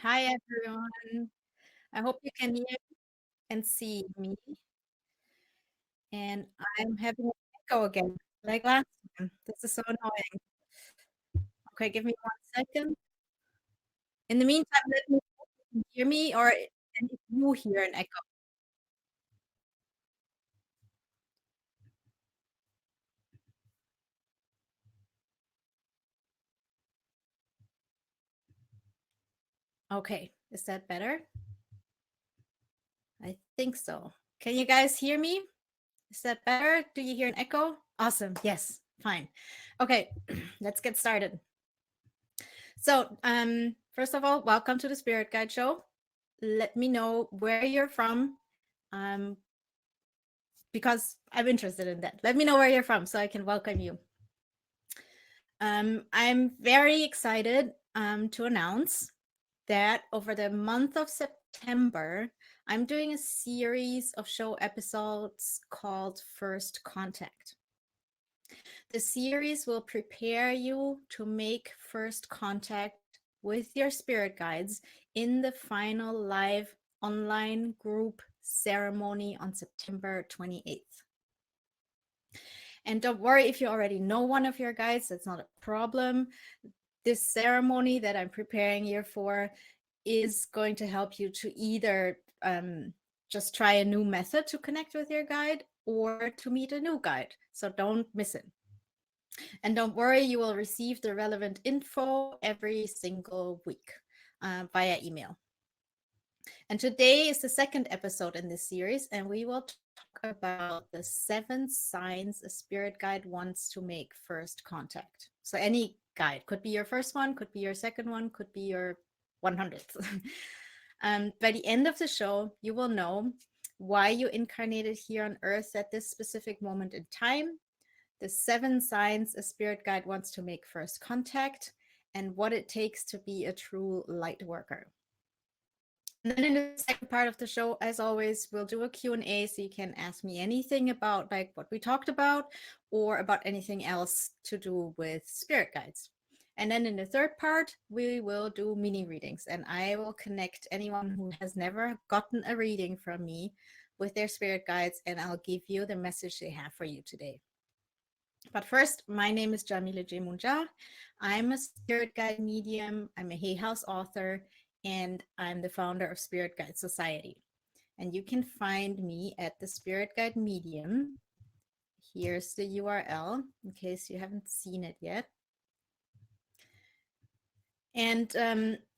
Hi, everyone. I hope you can hear and see me. And I'm having an echo again, like last time. This is so annoying. Okay, give me 1 second. In the meantime, let me know if you can hear me or and if you hear an echo. Okay, is that better? I think so. Can you guys hear me? Is that better? Do you hear an echo? Awesome. Yes, fine. Okay, let's get started. So, first of all, welcome to the Spirit Guide Show. Let me know where you're from, um, because I'm interested in that. Let me know where you're from so I can welcome you. I'm very excited to announce that over the month of September, I'm doing a series of show episodes called First Contact. The series will prepare you to make first contact with your spirit guides in the final live online group ceremony on September 28th. And don't worry if you already know one of your guides, that's not a problem. This ceremony that I'm preparing you for is going to help you to either just try a new method to connect with your guide or to meet a new guide. So don't miss it. And don't worry, you will receive the relevant info every single week via email. And today is the second episode in this series, and we will talk about the 7 signs a spirit guide wants to make first contact. So any guide could be your first one, could be your second one, could be your 100th. By the end of the show, you will know why you incarnated here on Earth at this specific moment in time, the 7 signs a spirit guide wants to make first contact, and what it takes to be a true light worker. And then in the second part of the show, as always, we'll do a Q&A so you can ask me anything about like what we talked about or about anything else to do with spirit guides. And then in the third part, we will do mini readings, and I will connect anyone who has never gotten a reading from me with their spirit guides, and I'll give you the message they have for you today. But first, my name is Yamile Yemoonyah. I'm a spirit guide medium, I'm a Hay House author, and I'm the founder of Spirit Guide Society. And you can find me at the Spirit Guide Medium. Here's the URL in case you haven't seen it yet. And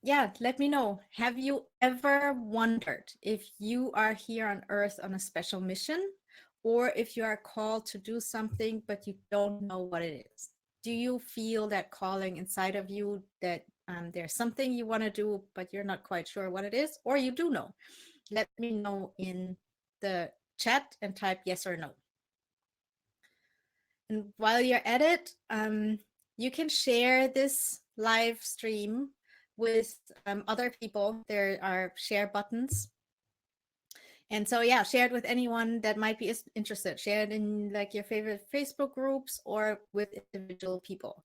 yeah, let me know. Have you ever wondered if you are here on Earth on a special mission, or if you are called to do something but you don't know what it is? Do you feel that calling inside of you that there's something you want to do but you're not quite sure what it is, or you do know? Let me know in the chat and type yes or no. And while you're at it, you can share this live stream with other people. There are share buttons. And so, yeah, share it with anyone that might be interested. Share it in like your favorite Facebook groups or with individual people.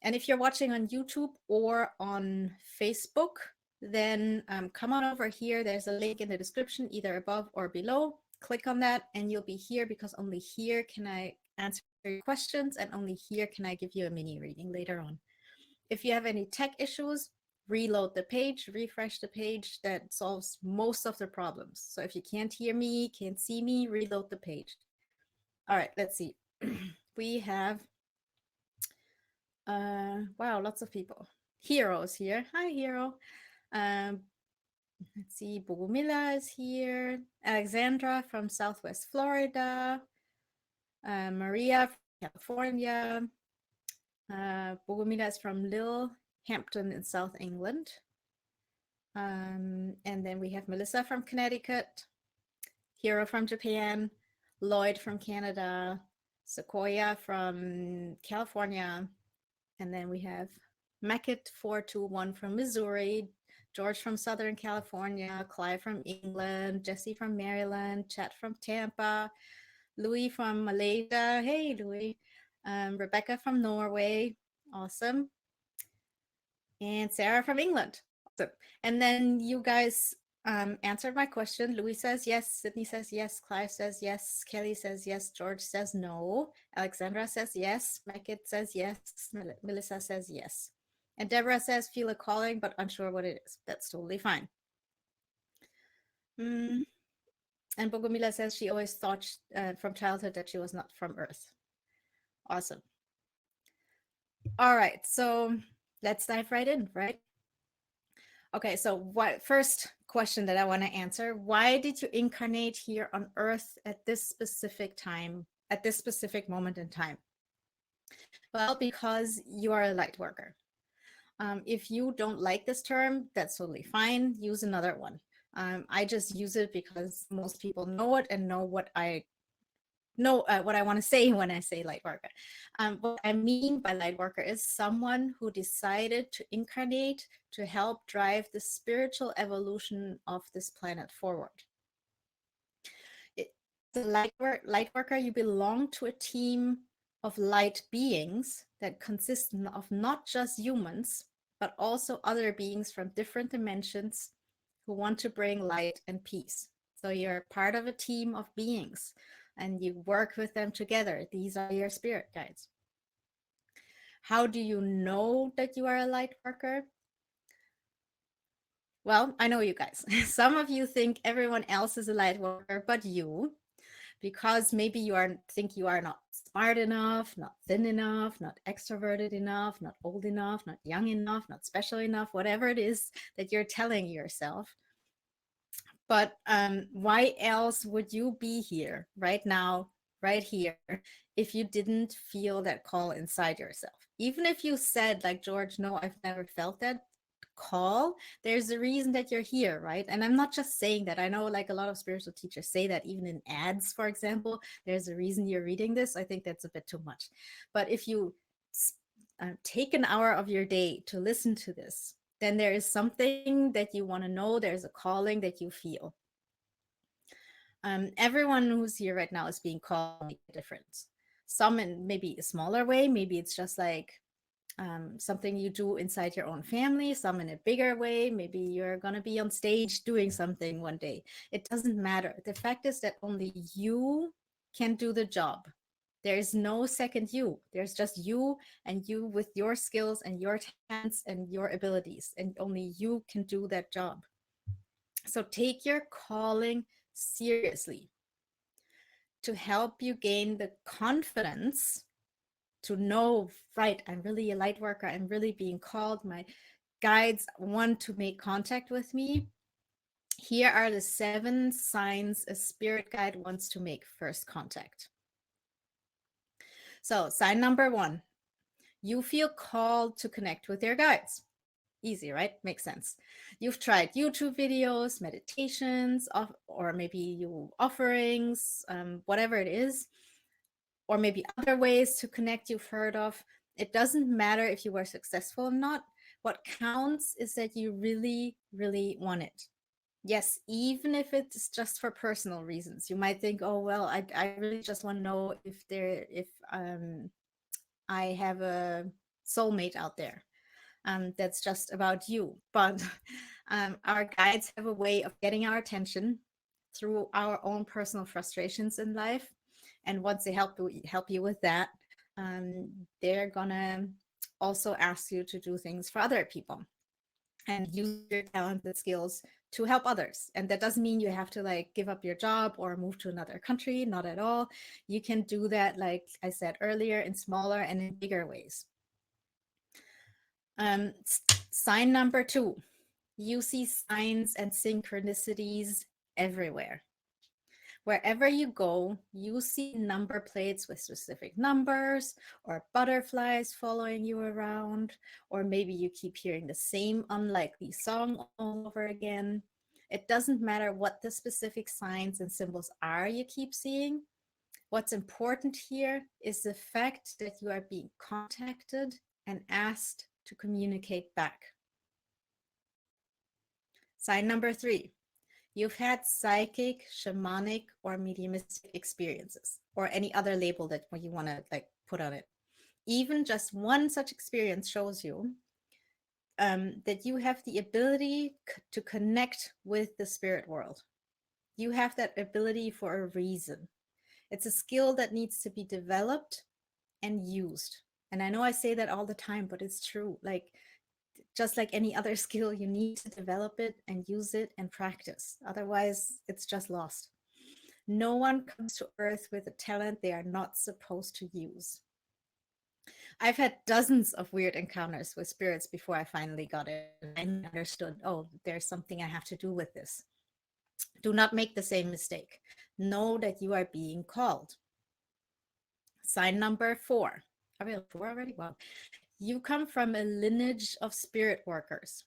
And if you're watching on YouTube or on Facebook, then come on over here. There's a link in the description, either above or below. Click on that and you'll be here, because only here can I answer your questions and only here can I give you a mini reading later on. If you have any tech issues, reload the page, refresh the page. That solves most of the problems. So if you can't hear me, can't see me, reload the page. All right, let's see. We have wow, lots of people. Heroes here. Hi, Hero. Um, let's see. Bogumila is here. Alexandra from Southwest Florida. Maria from California. Bogumila is from Hampton in South England. And then we have Melissa from Connecticut. Hero from Japan. Lloyd from Canada. Sequoia from California. And then we have Mackett421 from Missouri, George from Southern California, Clive from England, Jesse from Maryland, Chat from Tampa, Louis from Malaysia. Hey, Louis. Rebecca from Norway. Awesome. And Sarah from England. So, and then you guys answered my question. Louis says yes, Sydney says yes, Clive says yes, Kelly says yes, George says no, Alexandra says yes, Meckett says yes, Melissa says yes. And Deborah says feel a calling, but unsure what it is. That's totally fine. Mm. And Bogomila says she always thought from childhood that she was not from Earth. Awesome. All right, so let's dive right in, right? Okay, so what first question that I want to answer, why did you incarnate here on Earth at this specific time, at this specific moment in time? Well, because you are a light worker. If you don't like this term, that's totally fine. Use another one. I just use it because most people know it and know what I what I want to say when I say light worker. What I mean by light worker is someone who decided to incarnate to help drive the spiritual evolution of this planet forward. The light worker, you belong to a team of light beings that consist of not just humans, but also other beings from different dimensions who want to bring light and peace. So you're part of a team of beings and you work with them together. These are your spirit guides. How do you know that you are a light worker? Well, I know you guys. Some of you think everyone else is a light worker, but you, because maybe think you are not smart enough, not thin enough, not extroverted enough, not old enough, not young enough, not special enough, whatever it is that you're telling yourself. But why else would you be here right now, right here, if you didn't feel that call inside yourself? Even if you said, like George, no, I've never felt that call, there's a reason that you're here, right? And I'm not just saying that. I know like a lot of spiritual teachers say that even in ads, for example, there's a reason you're reading this. I think that's a bit too much. But if you take an hour of your day to listen to this, then there is something that you want to know. There's a calling that you feel. Everyone who's here right now is being called to make a difference. Some in maybe a smaller way. Maybe it's just like something you do inside your own family, some in a bigger way. Maybe you're going to be on stage doing something one day. It doesn't matter. The fact is that only you can do the job. There is no second you. There's just you and you with your skills and your talents and your abilities. And only you can do that job. So take your calling seriously to help you gain the confidence to know, right, I'm really a light worker. I'm really being called. My guides want to make contact with me. Here are the 7 signs a spirit guide wants to make first contact. So sign number 1, you feel called to connect with your guides. Easy, right? Makes sense. You've tried YouTube videos, meditations, or maybe you offerings, whatever it is, or maybe other ways to connect you've heard of. It doesn't matter if you were successful or not. What counts is that you really, really want it. Yes, even if it's just for personal reasons. You might think, oh, well, I really just want to know if I have a soulmate out there. That's just about you. But our guides have a way of getting our attention through our own personal frustrations in life. And once they help you with that, they're gonna also ask you to do things for other people and use your talents and skills to help others. And that doesn't mean you have to like give up your job or move to another country, not at all. You can do that, like I said earlier, in smaller and in bigger ways. Sign number 2, you see signs and synchronicities everywhere. Wherever you go, you see number plates with specific numbers or butterflies following you around, or maybe you keep hearing the same unlikely song all over again. It doesn't matter what the specific signs and symbols are you keep seeing. What's important here is the fact that you are being contacted and asked to communicate back. Sign number 3, you've had psychic, shamanic, or mediumistic experiences, or any other label that you want to like put on it. Even just one such experience shows you that you have the ability to connect with the spirit world. You have that ability for a reason. It's a skill that needs to be developed and used. And I know I say that all the time, but it's true. Like, just like any other skill, you need to develop it and use it and practice. Otherwise, it's just lost. No one comes to Earth with a talent they are not supposed to use. I've had dozens of weird encounters with spirits before I finally got it and I understood, oh, there's something I have to do with this. Do not make the same mistake. Know that you are being called. Sign number 4. Are we on 4 already? Wow. You come from a lineage of spirit workers.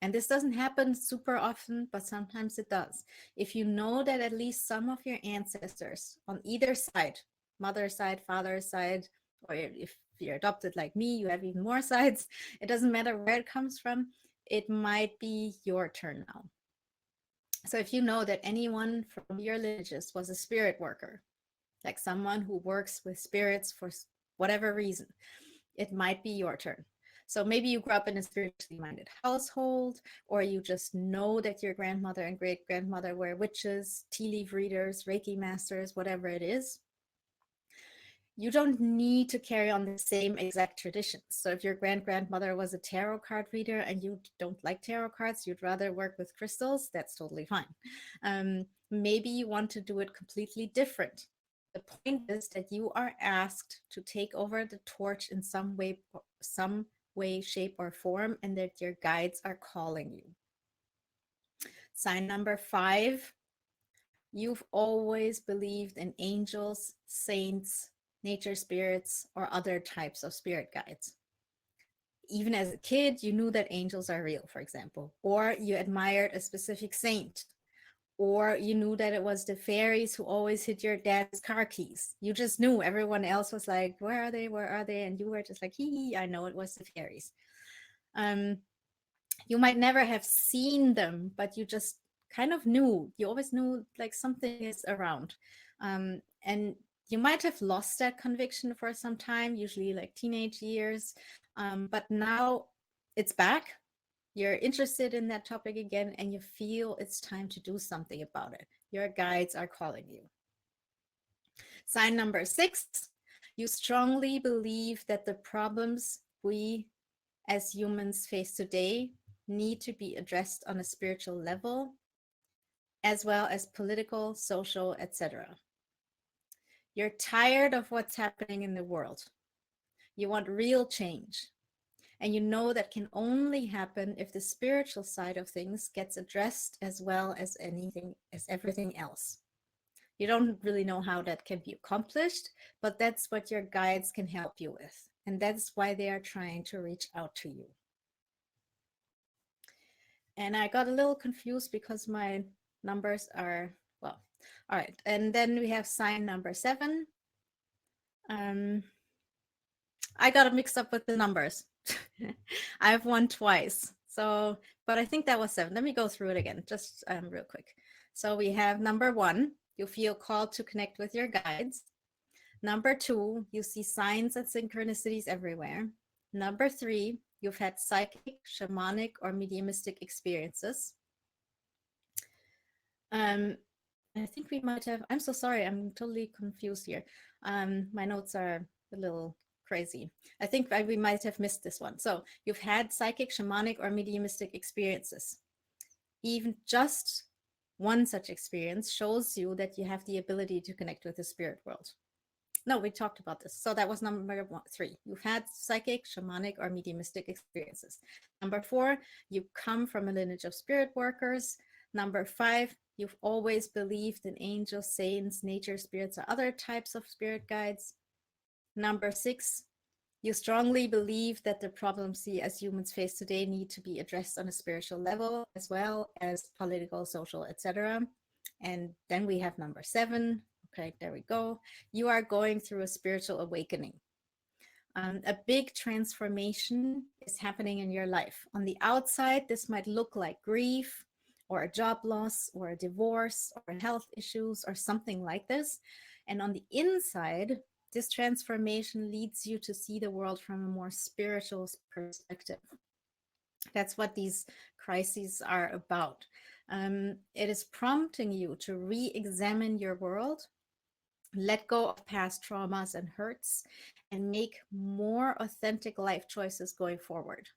And this doesn't happen super often, but sometimes it does. If you know that at least some of your ancestors on either side, mother's side, father's side, or if you're adopted like me, you have even more sides, it doesn't matter where it comes from, it might be your turn now. So if you know that anyone from your lineages was a spirit worker, like someone who works with spirits for whatever reason, it might be your turn. So maybe you grew up in a spiritually minded household, or you just know that your grandmother and great grandmother were witches, tea leaf readers, Reiki masters, whatever it is. You don't need to carry on the same exact traditions. So if your grandmother was a tarot card reader and you don't like tarot cards, you'd rather work with crystals, that's totally fine. Maybe you want to do it completely different. The point is that you are asked to take over the torch in some way, shape, or form, and that your guides are calling you. Sign number 5, you've always believed in angels, saints, nature spirits, or other types of spirit guides. Even as a kid, you knew that angels are real, for example, or you admired a specific saint, or you knew that it was the fairies who always hid your dad's car keys. You just knew. Everyone else was like, where are they? Where are they? And you were just like, hee, I know it was the fairies. You might never have seen them, but you just kind of knew. You always knew like something is around. And you might have lost that conviction for some time, usually like teenage years. But now it's back. You're interested in that topic again, and you feel it's time to do something about it. Your guides are calling you. Sign number 6, you strongly believe that the problems we as humans face today need to be addressed on a spiritual level, as well as political, social, etc. You're tired of what's happening in the world. You want real change. And you know that can only happen if the spiritual side of things gets addressed as well as everything else. You don't really know how that can be accomplished, but that's what your guides can help you with. And that's why they are trying to reach out to you. And I got a little confused because my numbers are, well, all right. And then we have sign number 7. I got it mixed up with the numbers. I've won twice. So, but I think that was 7. Let me go through it again, just real quick. So we have number 1, you feel called to connect with your guides. Number 2, you see signs and synchronicities everywhere. Number 3, you've had psychic, shamanic, or mediumistic experiences. I think we might have, I'm so sorry, I'm totally confused here. My notes are a little crazy. I think we might have missed this one. So you've had psychic, shamanic, or mediumistic experiences. Even just one such experience shows you that you have the ability to connect with the spirit world. No, we talked about this. So that was number 3. You've had psychic, shamanic, or mediumistic experiences. Number 4, you come from a lineage of spirit workers. Number 5, you've always believed in angels, saints, nature spirits, or other types of spirit guides. Number 6, you strongly believe that the problems we as humans face today need to be addressed on a spiritual level, as well as political, social, etc. And then we have number 7. Okay, there we go. You are going through a spiritual awakening. A big transformation is happening in your life. On the outside, this might look like grief or a job loss or a divorce or health issues or something like this. And on the inside, this transformation leads you to see the world from a more spiritual perspective. That's what these crises are about. It is prompting you to re-examine your world, let go of past traumas and hurts, and make more authentic life choices going forward.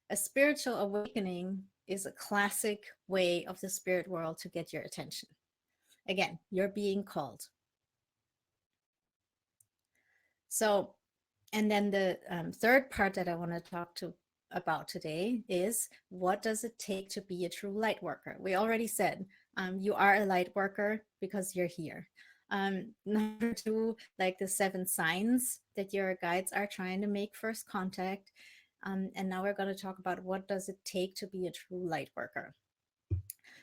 A spiritual awakening is a classic way of the spirit world to get your attention. Again, you're being called. So, and then the third part that I want to talk to about today is, what does it take to be a true light worker? We already said you are a light worker because you're here. Number two, like the 7 signs that your guides are trying to make first contact. And now we're going to talk about, what does it take to be a true light worker?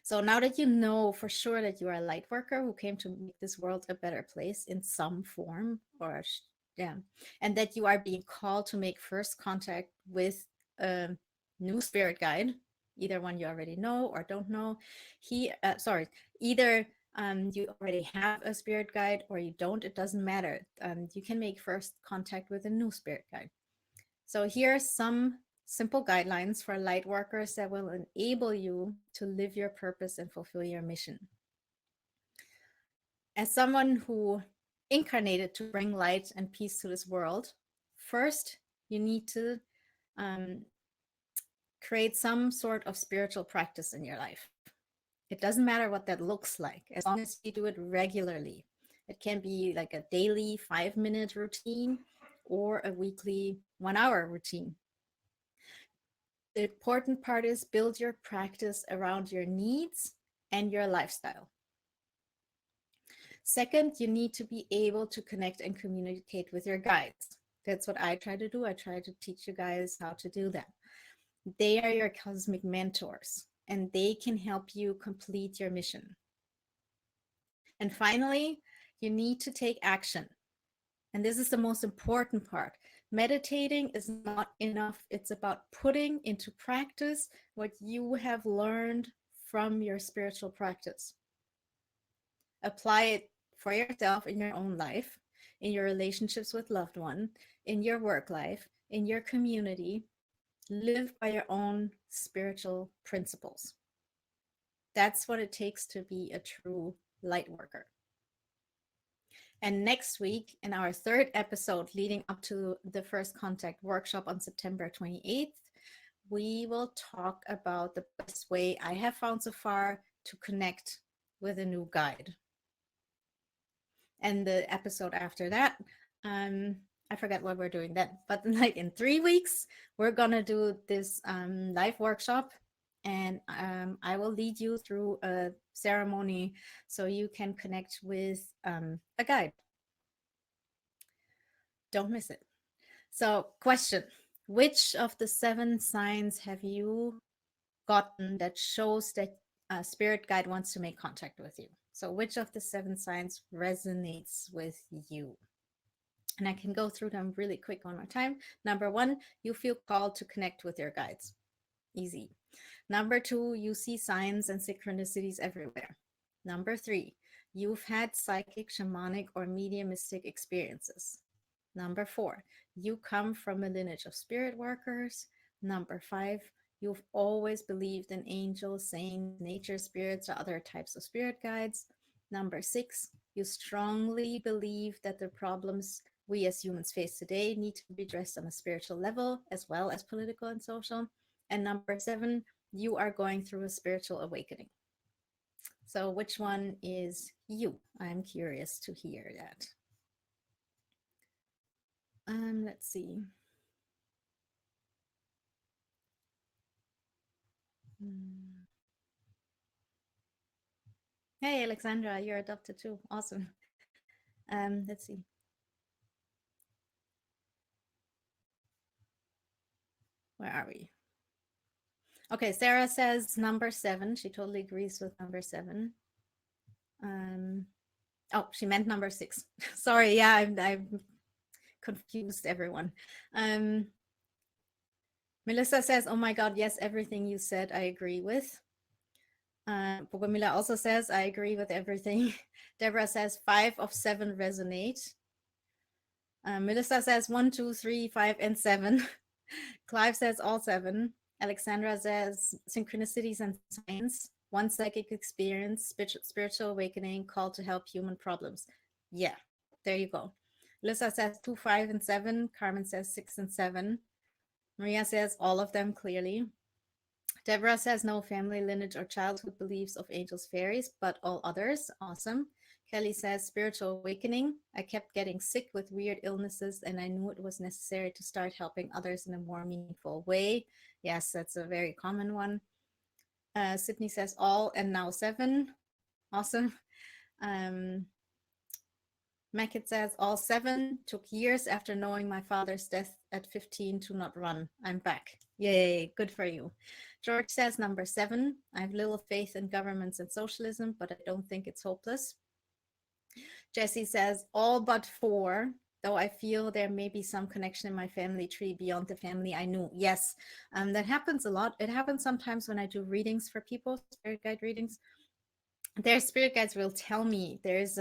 So now that you know for sure that you are a light worker who came to make this world a better place in some form, or yeah, and that you are being called to make first contact with a new spirit guide, either one you already know or don't know. Either you already have a spirit guide or you don't. It doesn't matter. You can make first contact with a new spirit guide. So here are some simple guidelines for light workers that will enable you to live your purpose and fulfill your mission. As someone who incarnated to bring light and peace to this world, first you need to um, create some sort of spiritual practice in your life. It doesn't matter what that looks like, as long as you do it regularly. It can be like a daily 5-minute routine or a weekly 1-hour routine. The important part is, build your practice around your needs and your lifestyle. Second, you need to be able to connect and communicate with your guides. That's what I try to do. I try to teach you guys how to do that. They are your cosmic mentors, and they can help you complete your mission. And finally, you need to take action. And this is the most important part. Meditating is not enough. It's about putting into practice what you have learned from your spiritual practice. Apply it for yourself in your own life, in your relationships with loved one, in your work life, in your community. Live by your own spiritual principles. That's what it takes to be a true light worker. And next week, in our third episode leading up to the First Contact workshop on September 28th, we will talk about the best way I have found so far to connect with a new guide. And the episode after that, I forget what we're doing then, but like in 3 weeks, we're gonna do this live workshop, and I will lead you through a ceremony so you can connect with a guide. Don't miss it. So, question: which of the 7 signs have you gotten that shows that a spirit guide wants to make contact with you? So, which of the 7 signs resonates with you? And I can go through them really quick one more time. Number 1, you feel called to connect with your guides. Easy. Number 2, you see signs and synchronicities everywhere. Number 3, you've had psychic, shamanic, or mediumistic experiences. Number 4, you come from a lineage of spirit workers. Number 5, you've always believed in angels, saints, nature spirits, or other types of spirit guides. Number 6, you strongly believe that the problems we as humans face today need to be addressed on a spiritual level, as well as political and social. And number 7, you are going through a spiritual awakening. So which one is you? I'm curious to hear that. Let's see. Hey, Alexandra, you're adopted too. Awesome. Let's see. Where are we? Okay, Sarah says number 7. She totally agrees with number 7. Oh, she meant number 6. Sorry, yeah, I've confused everyone. Melissa says, oh my God, yes, everything you said, I agree with. Bogomila also says, I agree with everything. Deborah says, 5 of 7 resonate. Melissa says 1, 2, 3, 5, and 7. Clive says all 7. Alexandra says synchronicities and science, one psychic experience, spiritual awakening, call to help human problems. Yeah, there you go. Lisa says 2, 5, and 7. Carmen says 6 and 7. Maria says all of them clearly. Deborah says no family lineage or childhood beliefs of angels, fairies, but all others. Awesome. Kelly says spiritual awakening. I kept getting sick with weird illnesses, and I knew it was necessary to start helping others in a more meaningful way. Yes, that's a very common one. Sydney says all and now 7. Awesome. Um, Mackett says all 7 took years after knowing my father's death at 15 to not run. I'm back. Yay, good for you. George says number 7. I have little faith in governments and socialism, but I don't think it's hopeless. Jesse says all but 4, though I feel there may be some connection in my family tree beyond the family I knew. Yes, that happens a lot. It happens sometimes when I do readings for people, spirit guide readings. Their spirit guides will tell me there's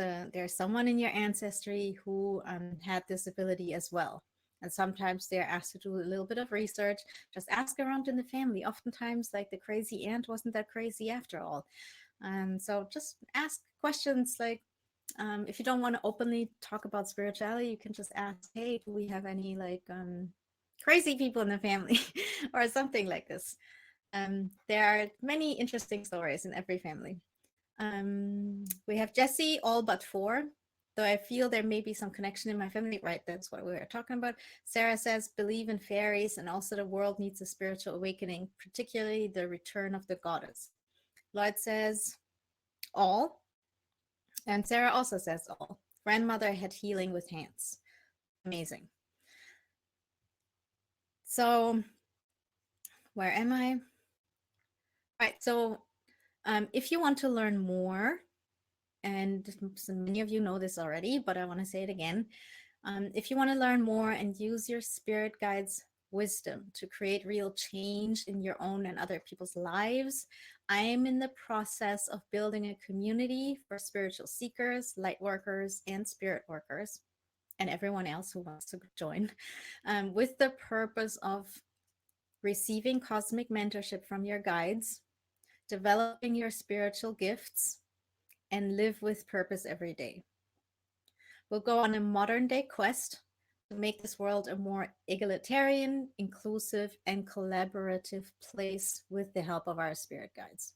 someone in your ancestry who had this ability as well. And sometimes they're asked to do a little bit of research, just ask around in the family. Oftentimes, like the crazy aunt wasn't that crazy after all. So just ask questions like, if you don't want to openly talk about spirituality, you can just ask, hey, do we have any like crazy people in the family or something like this? There are many interesting stories in every family. We have Jesse, all but 4. Though I feel there may be some connection in my family. Right, that's what we were talking about. Sarah says, believe in fairies, and also the world needs a spiritual awakening, particularly the return of the goddess. Lloyd says, all. And Sarah also says all. Grandmother had healing with hands. Amazing. So, where am I? Right, so if you want to learn more, and many of you know this already, but I want to say it again. If you want to learn more and use your spirit guides' wisdom to create real change in your own and other people's lives, I am in the process of building a community for spiritual seekers, light workers, and spirit workers, and everyone else who wants to join, with the purpose of receiving cosmic mentorship from your guides, developing your spiritual gifts, and live with purpose every day. We'll go on a modern day quest to make this world a more egalitarian, inclusive, and collaborative place with the help of our spirit guides.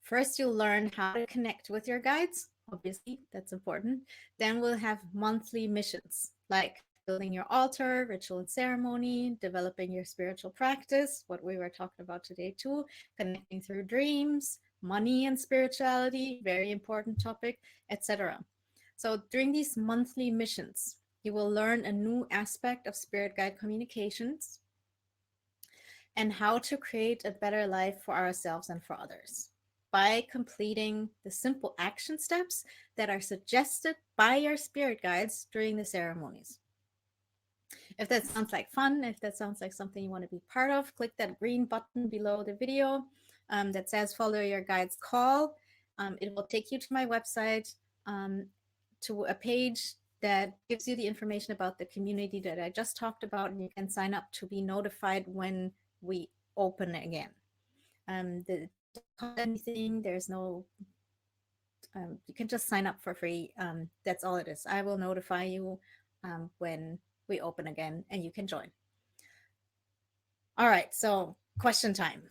First, you'll learn how to connect with your guides. Obviously, that's important. Then we'll have monthly missions like building your altar, ritual and ceremony, developing your spiritual practice, what we were talking about today too, connecting through dreams, money and spirituality, very important topic, etc. So during these monthly missions, you will learn a new aspect of spirit guide communications and how to create a better life for ourselves and for others by completing the simple action steps that are suggested by your spirit guides during the ceremonies. If that sounds like fun, if that sounds like something you want to be part of, click that green button below the video that says follow your guide's call. It will take you to my website, to a page that gives you the information about the community that I just talked about, and you can sign up to be notified when we open again. Don't cost anything. There's no, you can just sign up for free. That's all it is. I will notify you when we open again and you can join. All right, so question time.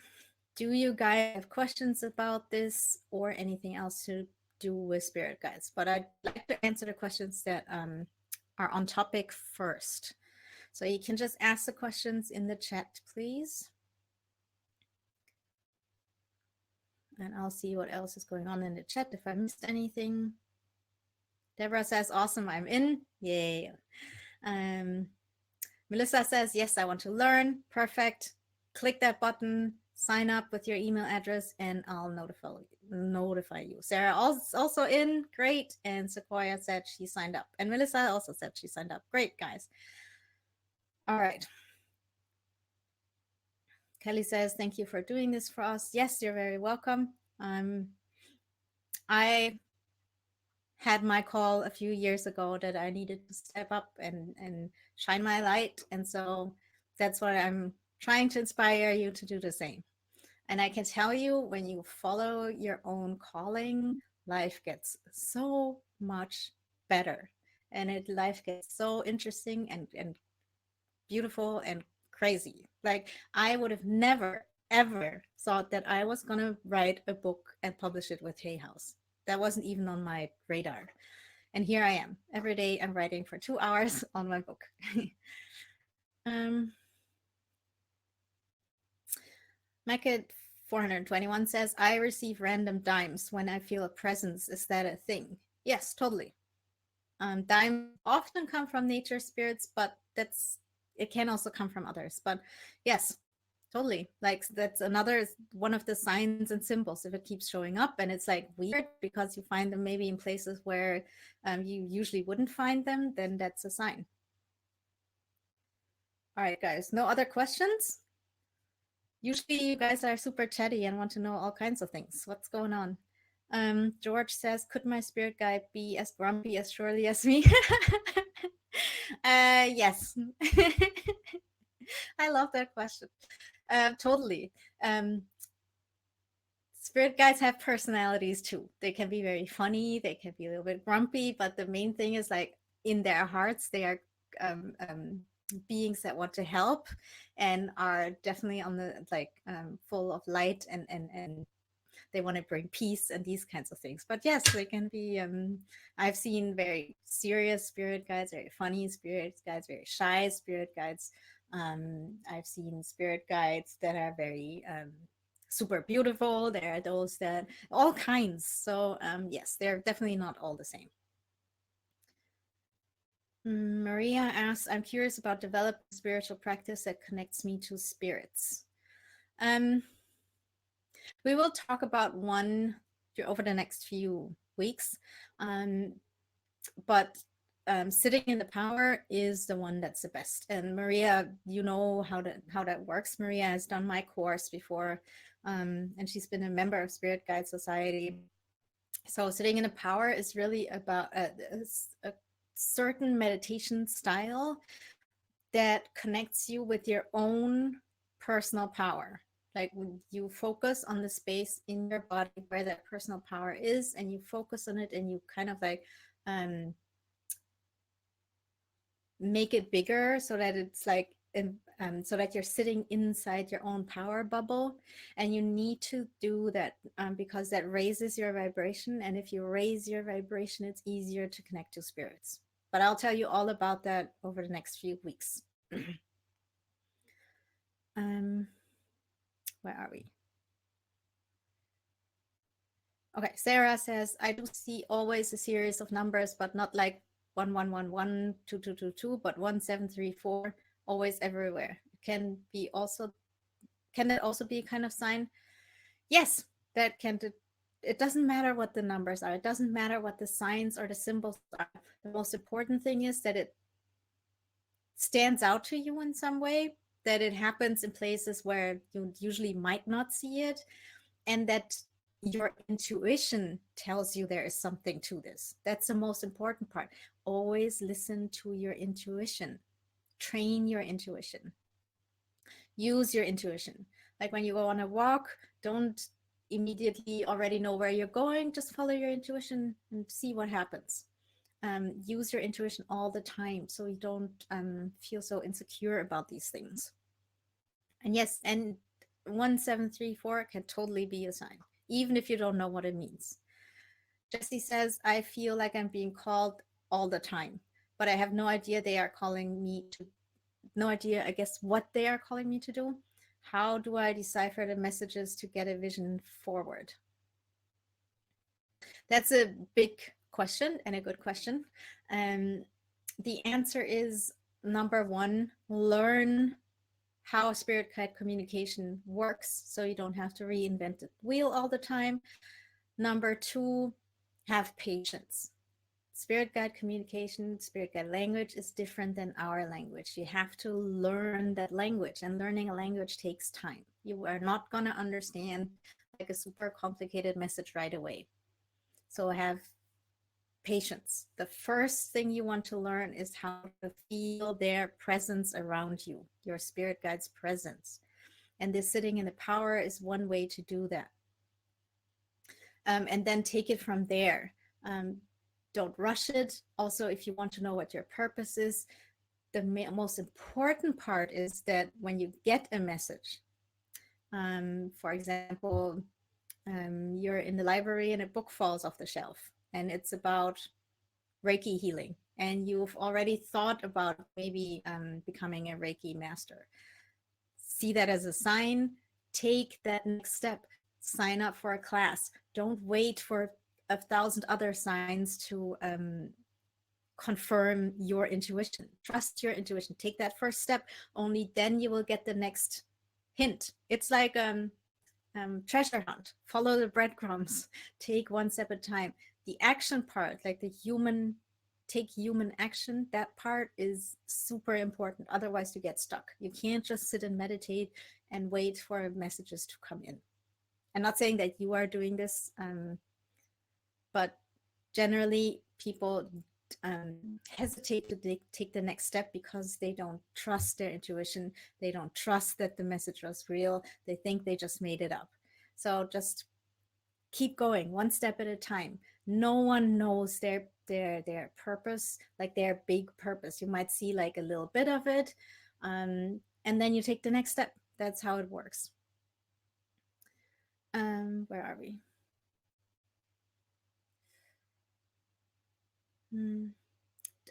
Do you guys have questions about this or anything else to do with spirit guides? But I'd like to answer the questions that are on topic first. So you can just ask the questions in the chat, please. And I'll see what else is going on in the chat if I missed anything. Deborah says, awesome, I'm in. Yay. Melissa says, yes, I want to learn. Perfect. Click that button, sign up with your email address, and I'll notify you. Sarah also in. Great. And Sequoia said she signed up. And Melissa also said she signed up. Great, guys. All right. Kelly says, thank you for doing this for us. Yes, you're very welcome. I had my call a few years ago that I needed to step up and shine my light. And so that's what I'm trying to inspire you to do the same. And I can tell you, when you follow your own calling, life gets so much better. And life gets so interesting and beautiful and crazy. Like, I would have never, ever thought that I was going to write a book and publish it with Hay House. That wasn't even on my radar. And here I am. Every day I'm writing for 2 hours on my book. um, Mecca 421 says, I receive random dimes when I feel a presence. Is that a thing? Yes, totally. Dimes often come from nature spirits, but it can also come from others. But yes, totally. Like, that's another one of the signs and symbols. If it keeps showing up and it's like weird because you find them maybe in places where you usually wouldn't find them, then that's a sign. All right, guys, no other questions? Usually you guys are super chatty and want to know all kinds of things. What's going on? George says, could my spirit guide be as grumpy as Shirley as me? Yes. I love that question. Totally. Spirit guides have personalities too. They can be very funny, they can be a little bit grumpy, but the main thing is, like, in their hearts, they are beings that want to help and are definitely on the, like, full of light, and they want to bring peace and these kinds of things. But yes, they can be I've seen very serious spirit guides, very funny spirit guides, very shy spirit guides. I've seen spirit guides that are very super beautiful. There are those that all kinds. So yes, they're definitely not all the same. Maria asks, I'm curious about developing spiritual practice that connects me to spirits. We will talk about one over the next few weeks, but sitting in the power is the one that's the best. And Maria, you know how that works. Maria has done my course before, and she's been a member of Spirit Guide Society. So sitting in the power is really about a certain meditation style that connects you with your own personal power. Like, when you focus on the space in your body where that personal power is, and you focus on it, and you kind of like make it bigger so that it's like so that you're sitting inside your own power bubble. And you need to do that because that raises your vibration, and if you raise your vibration, it's easier to connect to spirits. But I'll tell you all about that over the next few weeks. Where are we? Okay, Sarah says, I do see always a series of numbers, but not like 1111 2222, but 1734, always everywhere. Can that also be a kind of sign? Yes, that can. It doesn't matter what the numbers are. It doesn't matter what the signs or the symbols are. The most important thing is that it stands out to you in some way, that it happens in places where you usually might not see it, and that your intuition tells you there is something to this. That's the most important part. Always listen to your intuition. Train your intuition. Use your intuition. Like, when you go on a walk, don't immediately already know where you're going. Just follow your intuition and see what happens. Use your intuition all the time so you don't feel so insecure about these things. And yes, and 1734 can totally be a sign, even if you don't know what it means. Jesse says, I feel like I'm being called all the time, but I have no idea they are calling me to, no idea, I guess, what they are calling me to do. How do I decipher the messages to get a vision forward? That's a big question and a good question. The answer is, number one, learn how spirit guide communication works so you don't have to reinvent the wheel all the time. Number two, have patience. Spirit guide communication, spirit guide language is different than our language. You have to learn that language, and learning a language takes time. You are not going to understand like a super complicated message right away. So have patience. The first thing you want to learn is how to feel their presence around you, your spirit guide's presence. And this sitting in the power is one way to do that. And then take it from there. Don't rush it. Also, if you want to know what your purpose is, the most important part is that when you get a message, for example, you're in the library and a book falls off the shelf and it's about Reiki healing, and you've already thought about maybe becoming a Reiki master. See that as a sign, take that next step, sign up for a class. Don't wait for 1,000 other signs to confirm your intuition. Trust your intuition. Take that first step. Only then you will get the next hint. It's like treasure hunt. Follow the breadcrumbs. Take one step at a time. The action part, like the human, take human action, that part is super important. Otherwise, you get stuck. You can't just sit and meditate and wait for messages to come in. I'm not saying that you are doing this, but generally people hesitate to take the next step because they don't trust their intuition. They don't trust that the message was real. They think they just made it up. So just keep going one step at a time. No one knows their purpose, like their big purpose. You might see like a little bit of it, and then you take the next step. That's how it works. Where are we?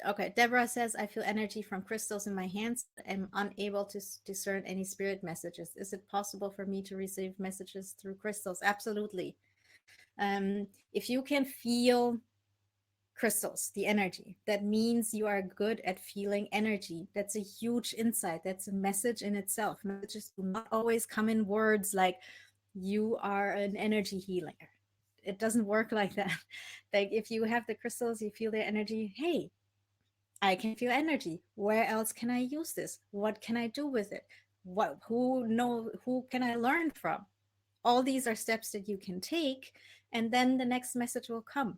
Okay, Deborah says, I feel energy from crystals in my hands. I'm unable to discern any spirit messages. Is it possible for me to receive messages through crystals? Absolutely. If you can feel crystals, the energy, that means you are good at feeling energy. That's a huge insight. That's a message in itself. Messages do not always come in words like, you are an energy healer. It doesn't work like that. Like if you have the crystals, you feel their energy. Hey, I can feel energy. Where else can I use this? What can I do with it? Who can I learn from? All these are steps that you can take, and then the next message will come.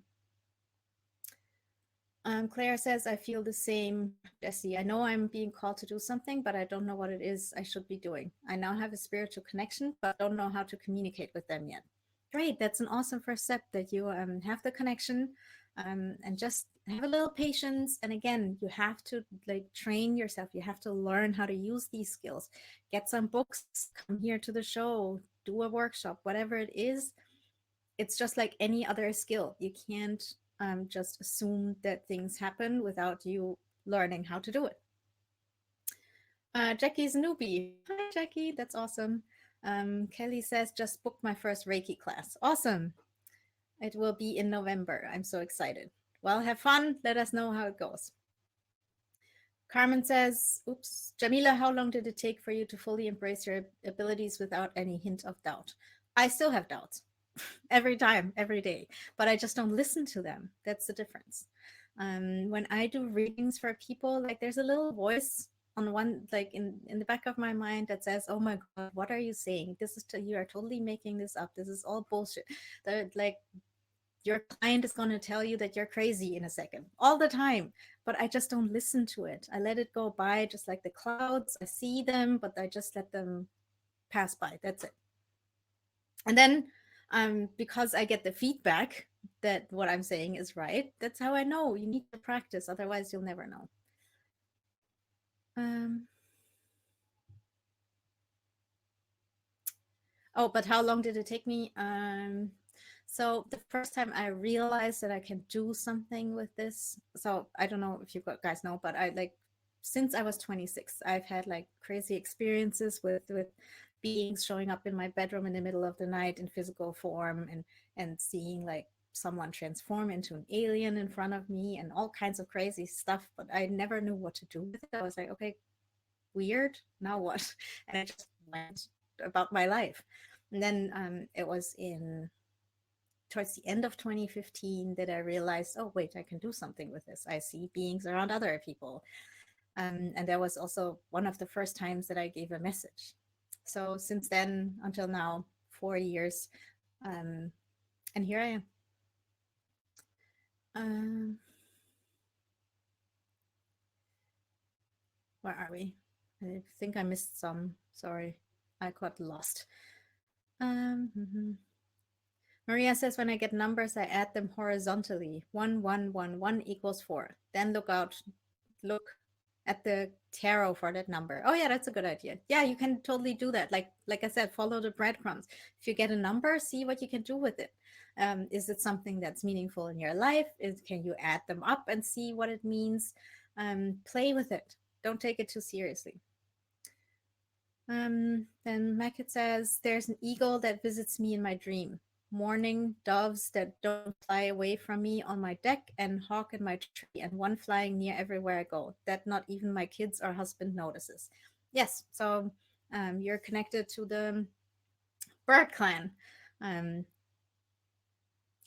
Claire says, I feel the same, Jesse. I know I'm being called to do something, but I don't know what it is I should be doing. I now have a spiritual connection, but don't know how to communicate with them yet. Great, that's an awesome first step, that you have the connection, and just have a little patience. And again, you have to like train yourself. You have to learn how to use these skills. Get some books, come here to the show, do a workshop, whatever it is. It's just like any other skill. You can't just assume that things happen without you learning how to do it. Jackie's a newbie. Hi, Jackie. That's awesome. Kelly says, just booked my first Reiki class. Awesome. It will be in November. I'm so excited. Well, have fun. Let us know how it goes. Carmen says, oops, Yamile, how long did it take for you to fully embrace your abilities without any hint of doubt? I still have doubts every time, every day, but I just don't listen to them. That's the difference. When I do readings for people, like there's a little voice on one, like in the back of my mind that says, oh my God, what are you saying? This is, you are totally making this up. This is all bullshit. Like your client is going to tell you that you're crazy in a second, all the time, but I just don't listen to it. I let it go by, just like the clouds. I see them, but I just let them pass by. That's it. And then because I get the feedback that what I'm saying is right, that's how I know. You need to practice, otherwise you'll never know. Oh, but how long did it take me? So the first time I realized that I can do something with this, so I don't know if you guys know, but I like, since I was 26, I've had like crazy experiences with beings showing up in my bedroom in the middle of the night in physical form, and seeing like someone transform into an alien in front of me and all kinds of crazy stuff, but I never knew what to do with it. I was like, okay, weird, now what? And I just went about my life. And then it was towards the end of 2015 that I realized, oh wait, I can do something with this. I see beings around other people. And that was also one of the first times that I gave a message. So since then until now, 4 years, and here I am. Um, where are we? I think I missed some. Sorry, I got lost. Mhm. Maria says, when I get numbers, I add them horizontally. 1 1 1 1 equals 4. Then look at the tarot for that number. Oh yeah, that's a good idea. Yeah, you can totally do that. Like I said, follow the breadcrumbs. If you get a number, see what you can do with it. Is it something that's meaningful in your life? Can you add them up and see what it means? Play with it. Don't take it too seriously. Then Mekit says, there's an eagle that visits me in my dream. Morning doves that don't fly away from me on my deck, and hawk in my tree, and one flying near everywhere I go, that not even my kids or husband notices. Yes, so you're connected to the bird clan. Um,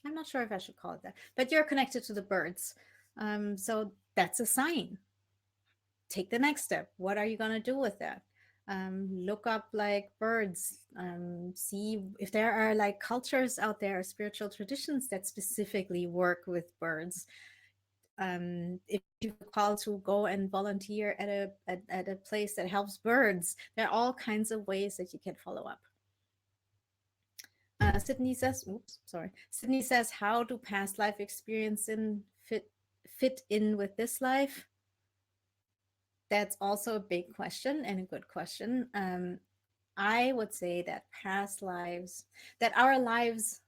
I'm not sure if I should call it that, but you're connected to the birds. So that's a sign. Take the next step. What are you going to do with that? Look up like birds, see if there are like cultures out there, spiritual traditions that specifically work with birds. If you feel called to go and volunteer at a place that helps birds, there are all kinds of ways that you can follow up. Sydney says, oops, sorry. Sydney says, how do past life experience fit in with this life? That's also a big question and a good question. I would say that our lives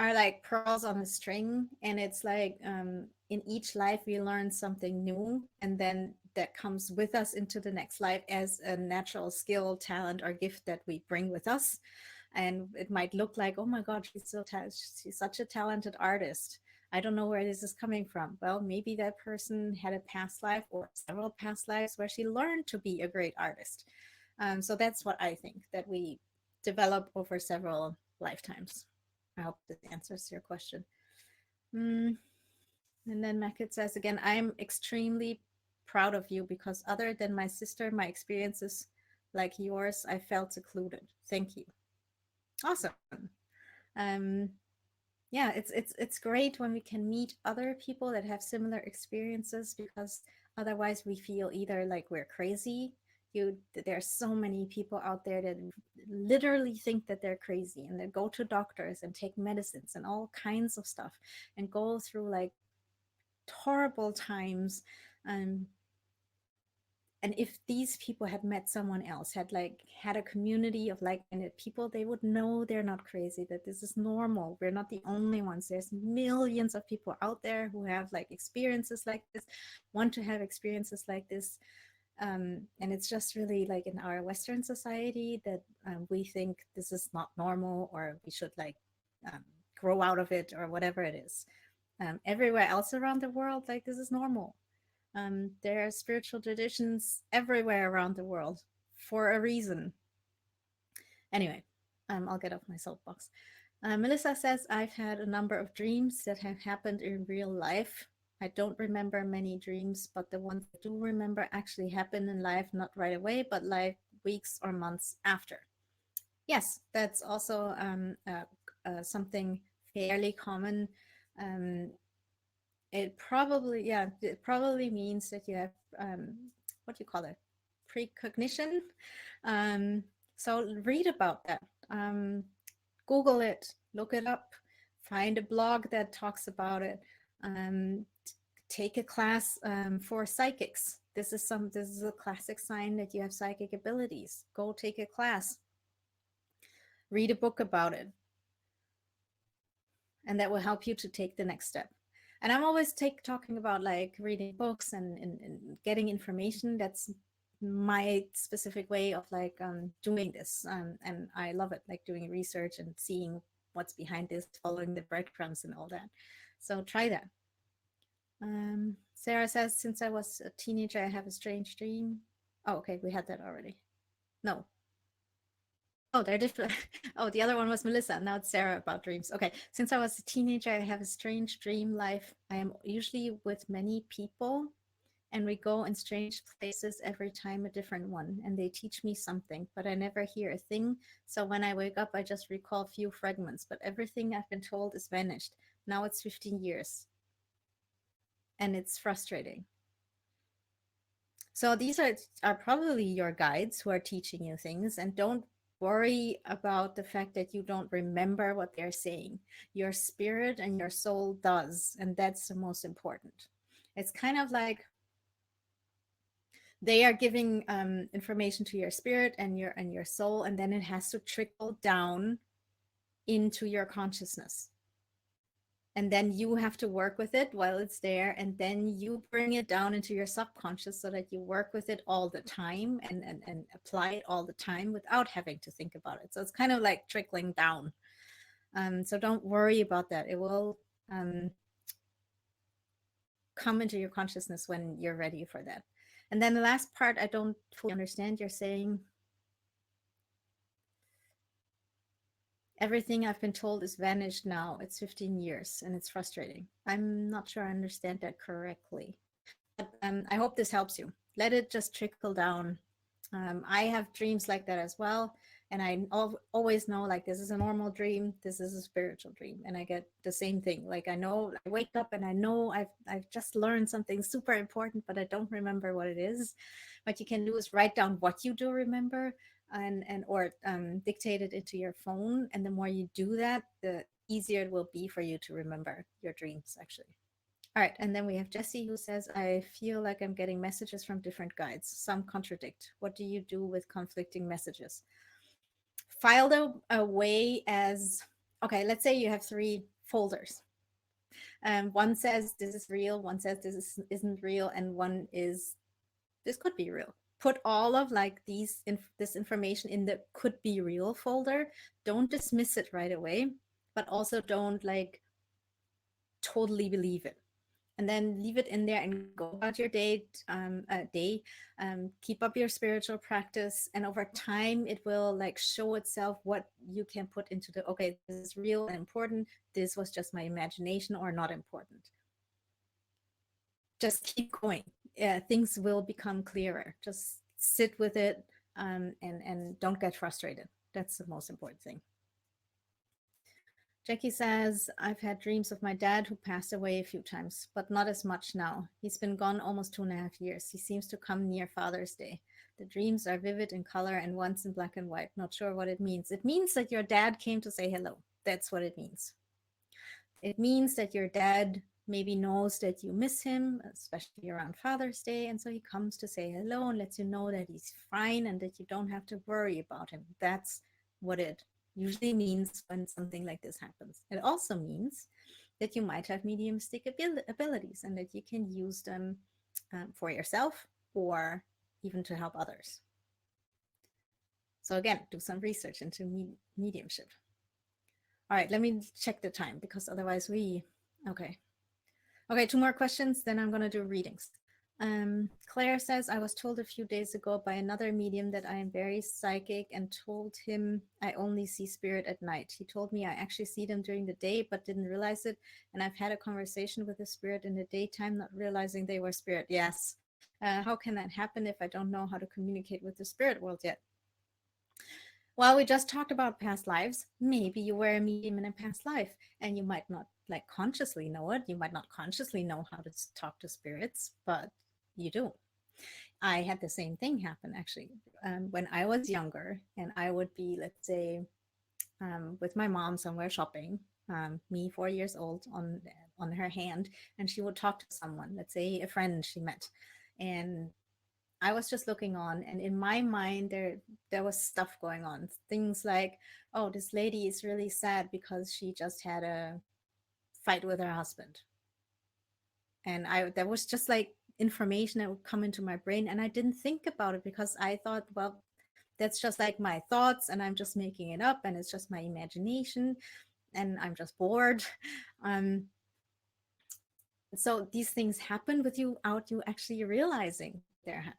are like pearls on a string, and it's like in each life we learn something new, and then that comes with us into the next life as a natural skill, talent, or gift that we bring with us. And it might look like, oh my god, she's such a talented artist. I don't know where this is coming from. Well, maybe that person had a past life or several past lives where she learned to be a great artist. So that's what I think, that we develop over several lifetimes. I hope this answers your question. Mm. And then Mekit says again, I'm extremely proud of you because other than my sister, my experiences like yours, I felt secluded. Thank you. Awesome. Um, yeah, it's great when we can meet other people that have similar experiences, because otherwise we feel either like we're crazy. There's so many people out there that literally think that they're crazy, and they go to doctors and take medicines and all kinds of stuff and go through like horrible times. um and if these people had met someone else, had a community of like-minded people, they would know they're not crazy, that this is normal. We're not the only ones. There's millions of people out there who have like experiences like this, want to have experiences like this. And it's just really like in our Western society that we think this is not normal, or we should like um, grow out of it, or whatever it is. Everywhere else around the world, like, this is normal. There are spiritual traditions everywhere around the world for a reason. Anyway, I'll get off my soapbox. Melissa says, I've had a number of dreams that have happened in real life. I don't remember many dreams, but the ones I do remember actually happen in life, not right away, but like weeks or months after. Yes, that's also something fairly common. Um, it probably means that you have what do you call it, precognition. um, so read about that. Google it, look it up, find a blog that talks about it. um, Take a class for psychics. This is a classic sign that you have psychic abilities. Go take a class, read a book about it, and that will help you to take the next step. And I'm always talking about like reading books and getting information. That's my specific way of like doing this, and I love it, like doing research and seeing what's behind this, following the breadcrumbs and all that. So try that. Sarah says, since I was a teenager, I have a strange dream. Oh, okay, we had that already. No, oh, they're different. Oh, the other one was Melissa. Now it's Sarah about dreams. Okay. Since I was a teenager, I have a strange dream life. I am usually with many people, and we go in strange places every time, a different one, and they teach me something, but I never hear a thing. So when I wake up, I just recall few fragments, but everything I've been told is vanished. Now it's 15 years, and it's frustrating. So these are probably your guides who are teaching you things, and don't worry about the fact that you don't remember what they're saying. Your spirit and your soul does, and that's the most important. It's kind of like they are giving information to your spirit and your soul, and then it has to trickle down into your consciousness, and then you have to work with it while it's there, and then you bring it down into your subconscious so that you work with it all the time, and apply it all the time without having to think about it. So it's kind of like trickling down. So don't worry about that. It will come into your consciousness when you're ready for that. And then the last part, I don't fully understand. You're saying everything I've been told is vanished now. It's 15 years and it's frustrating. I'm not sure I understand that correctly. But I hope this helps you. Let it just trickle down. I have dreams like that as well. And I always know, like, this is a normal dream, this is a spiritual dream. And I get the same thing. Like, I know I wake up and I know I've just learned something super important, but I don't remember what it is. What you can do is write down what you do remember, and or dictate it into your phone. And the more you do that, the easier it will be for you to remember your dreams, actually. All right, and then we have Jesse who says, I feel like I'm getting messages from different guides. Some contradict. What do you do with conflicting messages? File them away as, okay, let's say you have 3 folders. One says this is real, one says isn't real, and one is this could be real. Put all of like this information in the could be real folder. Don't dismiss it right away, but also don't like totally believe it. And then leave it in there and go about your day. Keep up your spiritual practice, and over time it will like show itself what you can put into the, okay, this is real and important, this was just my imagination or not important. Just keep going. Things will become clearer. Just sit with it, and don't get frustrated. That's the most important thing. Jackie says, I've had dreams of my dad who passed away a few times, but not as much now. He's been gone almost 2.5 years. He seems to come near Father's Day. The dreams are vivid in color and once in black and white. Not sure what it means. It means that your dad came to say hello. That's what it means. It means that your dad maybe knows that you miss him, especially around Father's Day. And so he comes to say hello and lets you know that he's fine and that you don't have to worry about him. That's what it usually means when something like this happens. It also means that you might have mediumistic abilities and that you can use them for yourself or even to help others. So again, do some research into mediumship. All right, let me check the time because otherwise okay. Okay, 2 more questions, then I'm gonna do readings. Claire says, I was told a few days ago by another medium that I am very psychic and told him I only see spirit at night. He told me I actually see them during the day, but didn't realize it. And I've had a conversation with the spirit in the daytime, not realizing they were spirit. Yes. How can that happen if I don't know how to communicate with the spirit world yet? Well, we just talked about past lives. Maybe you were a medium in a past life and you might not like consciously know it. You might not consciously know how to talk to spirits, but you do. I had the same thing happen actually when I was younger, and I would be, let's say, with my mom somewhere shopping, me 4 years old on her hand, and she would talk to someone, let's say a friend she met, and I was just looking on, and in my mind, there was stuff going on. Things like, oh, this lady is really sad because she just had a fight with her husband. And there was just like information that would come into my brain, and I didn't think about it because I thought, well, that's just like my thoughts, and I'm just making it up, and it's just my imagination, and I'm just bored. Um, so these things happen without you actually realizing that they're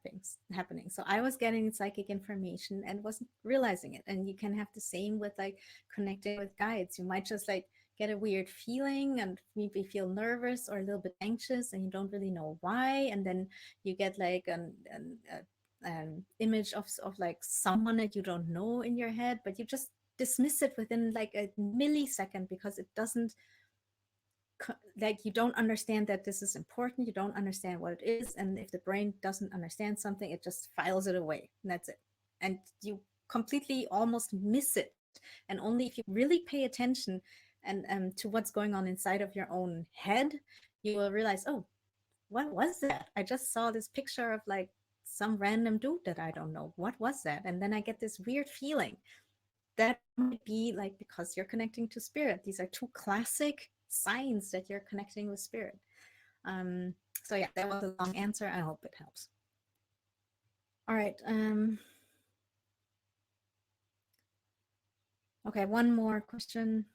happening. So I was getting psychic information and wasn't realizing it. And you can have the same with like connecting with guides. You might just like get a weird feeling and maybe feel nervous or a little bit anxious, and you don't really know why. And then you get like an image of like someone that you don't know in your head, but you just dismiss it within like a millisecond because it doesn't like you don't understand that this is important, you don't understand what it is, and if the brain doesn't understand something, it just files it away, and that's it. And you completely almost miss it. And only if you really pay attention and to what's going on inside of your own head, you will realize, oh, what was that? I just saw this picture of like some random dude that I don't know. What was that? And then I get this weird feeling. That might be like because you're connecting to spirit. These are two classic signs that you're connecting with spirit. Um, so yeah, that was a long answer. I hope it helps. All right. Okay, one more question.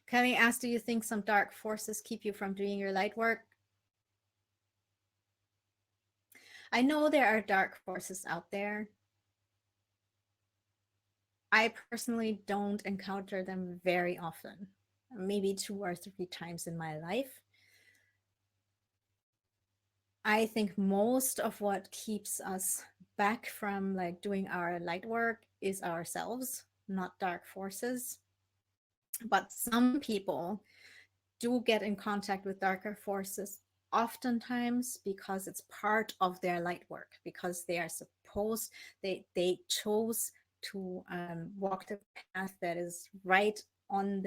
Kelly asked, do you think some dark forces keep you from doing your light work? I know there are dark forces out there. I personally don't encounter them very often, maybe 2 or 3 times in my life. I think most of what keeps us back from like doing our light work is ourselves, not dark forces. But some people do get in contact with darker forces oftentimes because it's part of their light work, because they are supposed, they chose to walk the path that is right on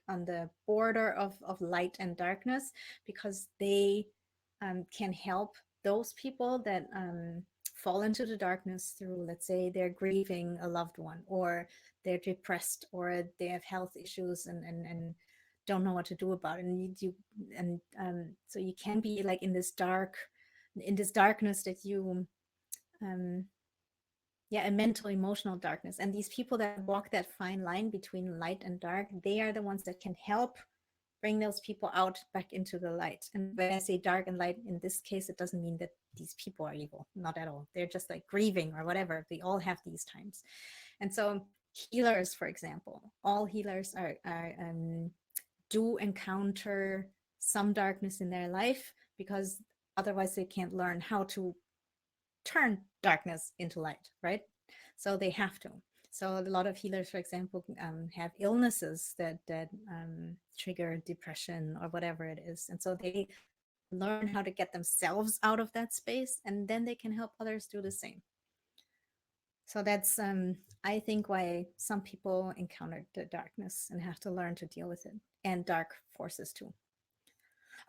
the border of light and darkness, because they can help those people that fall into the darkness through, let's say, they're grieving a loved one, or they're depressed, or they have health issues and don't know what to do about it. And so you can be like in this darkness that you um yeah, a mental emotional darkness. And these people that walk that fine line between light and dark, they are the ones that can help bring those people out back into the light. And when I say dark and light in this case, it doesn't mean that these people are evil, not at all. They're just like grieving or whatever. They all have these times. And so healers, for example, all healers do encounter some darkness in their life, because otherwise they can't learn how to turn darkness into light, right? So they have to. So a lot of healers, for example, have illnesses that trigger depression or whatever it is, and so they learn how to get themselves out of that space, and then they can help others do the same. So that's I think why some people encounter the darkness and have to learn to deal with it, and dark forces too.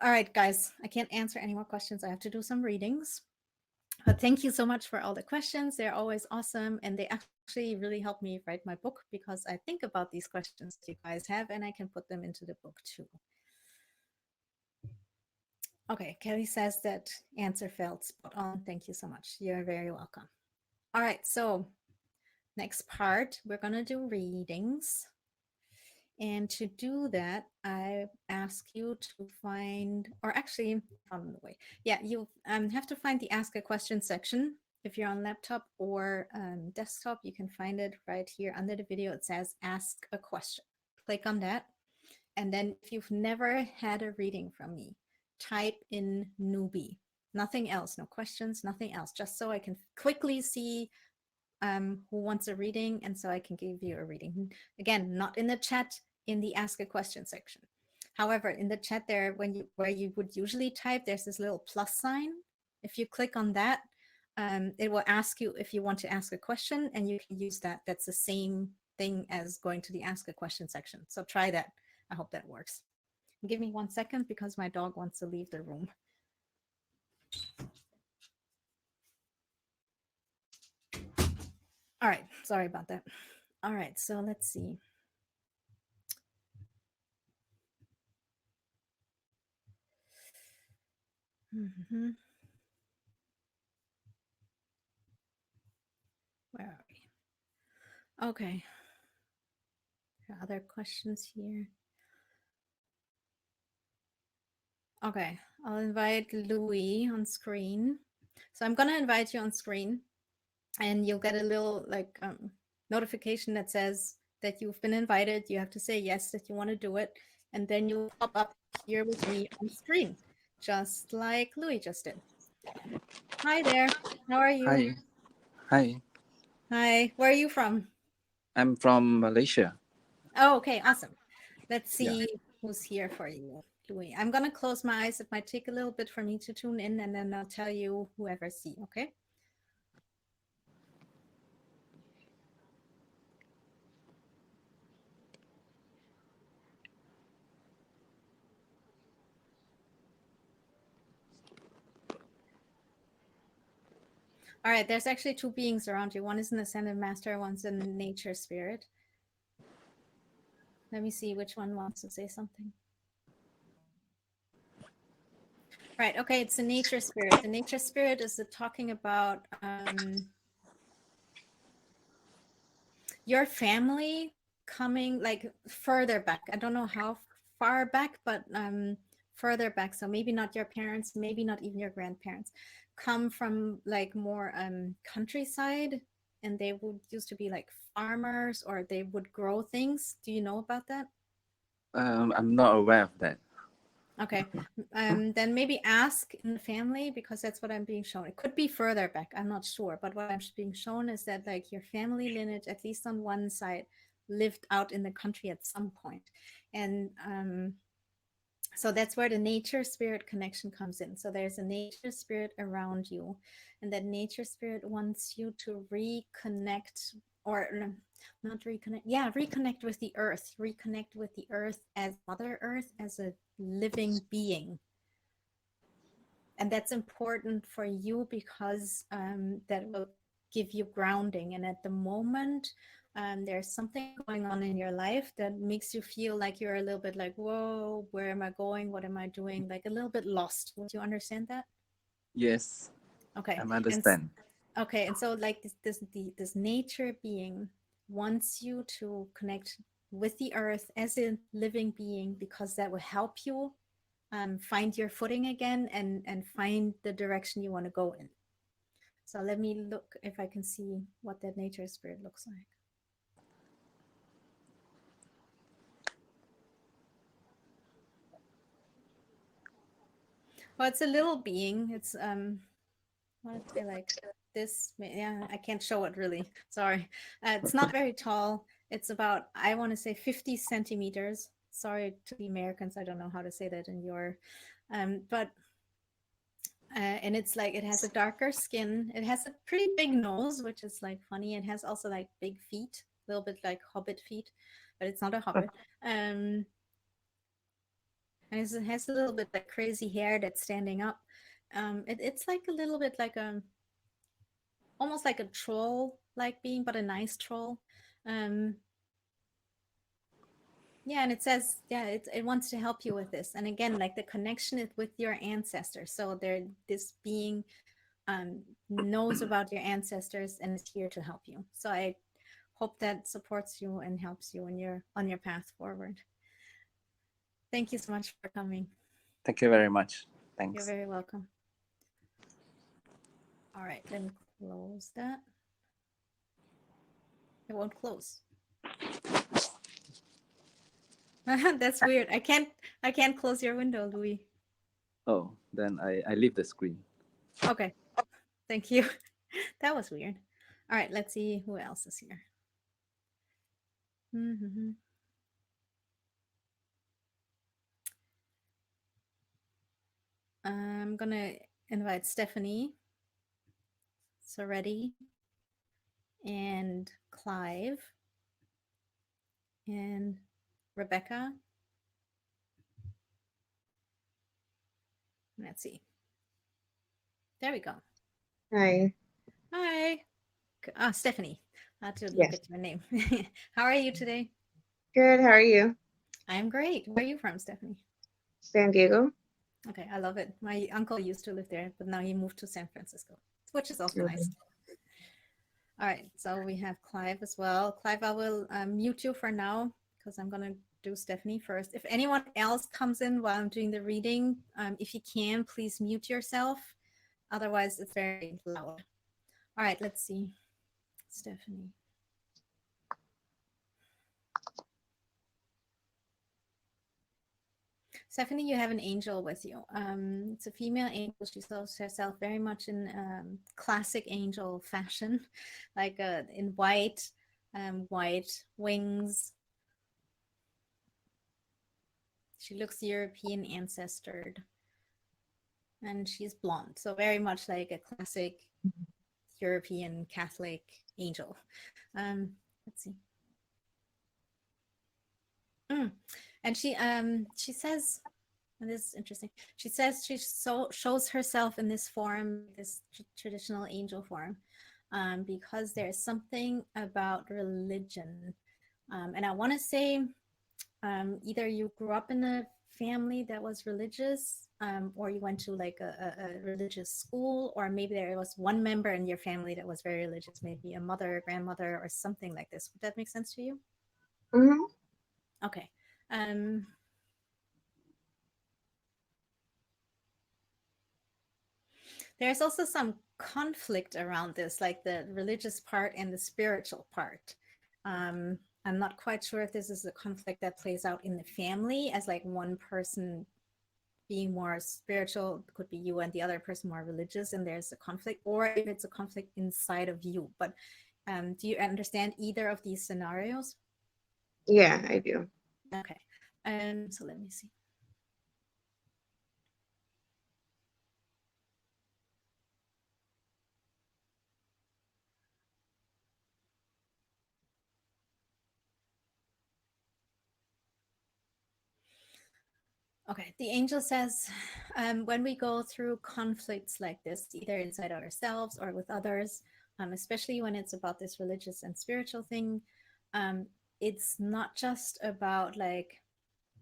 All right, guys, I can't answer any more questions. I have to do some readings. But thank you so much for all the questions. They're always awesome. And they actually really help me write my book, because I think about these questions that you guys have and I can put them into the book too. Okay, Kelly says that answer felt spot on. Thank you so much. You're very welcome. All right, so next part, we're going to do readings. And to do that, I ask you to find, or actually, on the way. Yeah, you have to find the Ask a Question section. If you're on laptop or desktop, you can find it right here under the video. It says Ask a Question. Click on that. And then if you've never had a reading from me, type in newbie. Nothing else, no questions, nothing else, just so I can quickly see who wants a reading, and so I can give you a reading. Again, not in the chat, in the Ask a Question section. However, in the chat there, where you would usually type, there's this little plus sign. If you click on that, it will ask you if you want to ask a question, and you can use that. That's the same thing as going to the Ask a Question section. So try that. I hope that works. Give me 1 second because my dog wants to leave the room. All right, sorry about that. All right, so let's see. Mm-hmm. Where are we? Okay. Other questions here? Okay, I'll invite Louis on screen. So I'm gonna invite you on screen, and you'll get a little like notification that says that you've been invited. You have to say yes that you want to do it, and then you'll pop up here with me on screen, just like Louis just did. Hi there. How are you? Hi. Hi. Hi. Where are you from? I'm from Malaysia. Oh, okay, awesome. Let's Yeah. see who's here for you, Louis. I'm gonna close my eyes. It might take a little bit for me to tune in, and then I'll tell you whoever see. Okay. All right. There's actually two beings around you. One is an ascended master. One's a nature spirit. Let me see which one wants to say something. Right. Okay. It's the nature spirit. The nature spirit is talking about your family coming like further back. I don't know how far back, but further back. So maybe not your parents, maybe not even your grandparents, come from like more countryside, and they would used to be like farmers, or they would grow things. Do you know about that? I'm not aware of that. Okay. Then maybe ask in the family, because that's what I'm being shown. It could be further back. I'm not sure. But what I'm being shown is that like your family lineage, at least on one side, lived out in the country at some point. And so that's where the nature spirit connection comes in. So there's a nature spirit around you, and that nature spirit wants you to reconnect, or not reconnect, yeah, reconnect with the earth, reconnect with the earth as Mother Earth, as a living being. And that's important for you because that will give you grounding. And at the moment, there's something going on in your life that makes you feel like you're a little bit like, whoa, where am I going? What am I doing? Like a little bit lost. Would you understand that? Yes, I Okay. understand. Okay. And so like this nature being wants you to connect with the earth as a living being, because that will help you find your footing again, and find the direction you want to go in. So let me look if I can see what that nature spirit looks like. Well, it's a little being. It's I want to say like this. Yeah, I can't show it really. Sorry. It's not very tall. It's about, I want to say 50 centimeters. Sorry to the Americans. I don't know how to say that in your, but and it's like it has a darker skin. It has a pretty big nose, which is like funny. It has also like big feet, a little bit like hobbit feet, but it's not a hobbit. And it has a little bit like crazy hair that's standing up. It's like a little bit like a, almost like a troll like being, but a nice troll. Um, yeah, and it says, yeah, it wants to help you with this. And again, like the connection is with your ancestors. So there, this being knows about your ancestors and is here to help you. So I hope that supports you and helps you in your on your path forward. Thank you so much for coming. Thank you very much. You're Thanks. very welcome. All right, let me close that. It won't close. That's weird. I can't close your window, Louis. Oh, then I leave the screen. Okay, thank you. That was weird. All right, let's see who else is here. Mm-hmm. I'm gonna invite Stephanie, Soretti, and Clive, and Rebecca. Let's see. There we go. Hi. Hi. Stephanie. I had to look Yes. at your name. How are you today? Good. How are you? I'm great. Where are you from, Stephanie? San Diego. Okay, I love it. My uncle used to live there, but now he moved to San Francisco, which is also nice. Mhm. All right, so we have Clive as well. Clive, I will mute you for now because I'm going to do Stephanie first. If anyone else comes in while I'm doing the reading, if you can, please mute yourself. Otherwise, it's very loud. All right, let's see. Stephanie. Stephanie, you have an angel with you. It's a female angel. She shows herself very much in classic angel fashion, like in white, white wings. She looks European ancestored, and she's blonde, so very much like a classic European Catholic angel. Let's see. And she says, and this is interesting. She says she shows herself in this form, this traditional angel form, because there's something about religion. And I want to say either you grew up in a family that was religious, or you went to like a religious school, or maybe there was one member in your family that was very religious, maybe a mother, a grandmother, or something like this. Would that make sense to you? Mm-hmm. Okay. There's also some conflict around this, like the religious part and the spiritual part. I'm not quite sure if this is a conflict that plays out in the family as like one person being more spiritual, could be you, and the other person more religious, and there's a conflict, or if it's a conflict inside of you. But do you understand either of these scenarios? Yeah, I do. Okay. So let me see. Okay, the angel says, when we go through conflicts like this, either inside ourselves or with others, especially when it's about this religious and spiritual thing, it's not just about like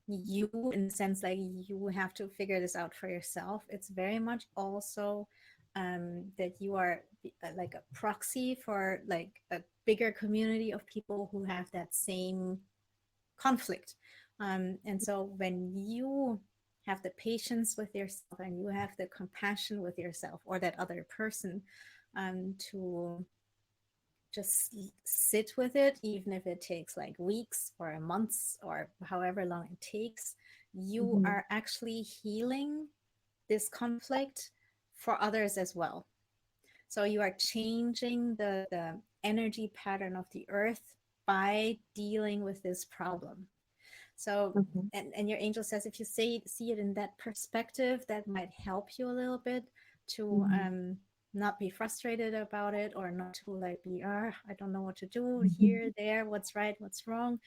you in the sense like you have to figure this out for yourself. It's very much also that you are like a proxy for like a bigger community of people who have that same conflict. And so when you have the patience with yourself and you have the compassion with yourself or that other person, to just sit with it, even if it takes like weeks or months or however long it takes, you Mm-hmm. are actually healing this conflict for others as well. So you are changing the energy pattern of the earth by dealing with this problem. So, Mm-hmm. and your angel says if you see it in that perspective, that might help you a little bit to not be frustrated about it, or not to like be, I don't know what to do here, there, what's right, what's wrong.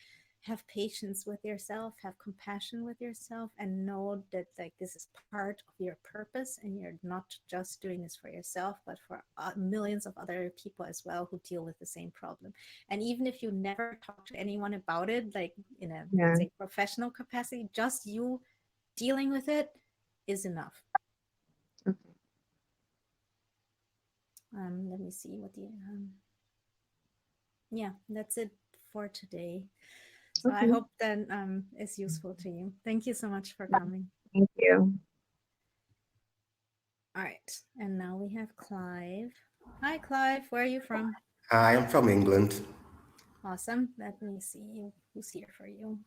Have patience with yourself, have compassion with yourself, and know that like this is part of your purpose, and you're not just doing this for yourself, but for millions of other people as well who deal with the same problem. And even if you never talk to anyone about it, like in a, Yeah. let's say, professional capacity, just you dealing with it is enough. Okay. Let me see what the yeah, that's it for today. So I Okay. hope that is useful to you. Thank you so much for coming. Thank you. All right, and now we have Clive. Hi, Clive. Where are you from? Hi, I'm from England. Awesome. Let me see who's here for you.